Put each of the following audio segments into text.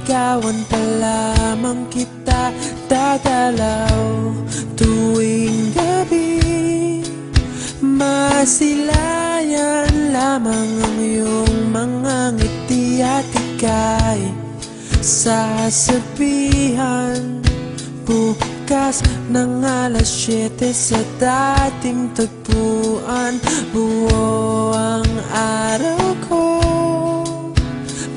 Liligawan pa lamang kita, dadalaw tuwing gabi. Masilayan lamang ang iyong mga ngiti at ika'y sasabihan bukas ng alas 7 sa dating tagpuan. Buo ang araw ko,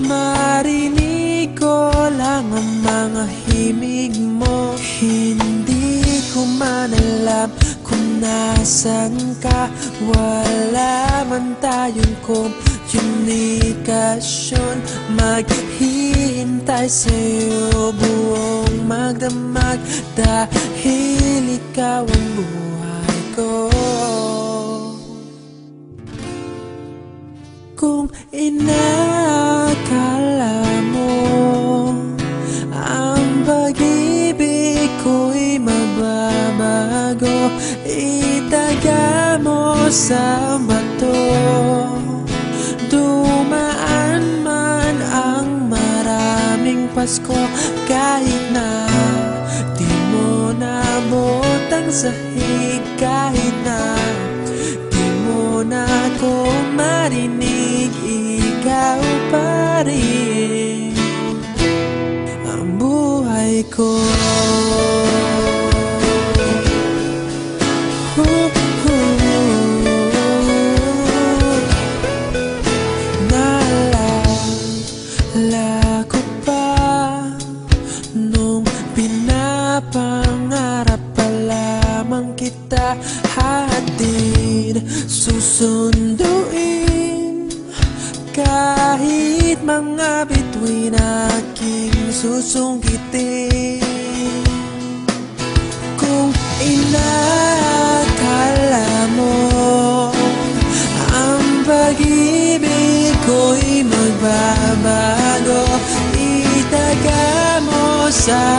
marinig ko lang ang mga himig mo. Hindi ko man alam kung nasan ka, wala man tayong komunikasyon. Maghihintay sa'yo buong magdamag dahil ikaw ang buhay ko. Kung inakala mo ang pag-ibig ko'y mababago, itaga mo sa bato. Dumaan man ang maraming Pasko, kahit na di mo nabot ang sahig, kahit na di mo na ako marinig, ikaw pa rin ang buhay ko. Naalala ko pa nung pinapangarap pa lamang kita, hatid susunduin kahit mga bituin aking susungkitin. Kung inakala mo ang pag-ibig ko'y magbabago, itaga mo sa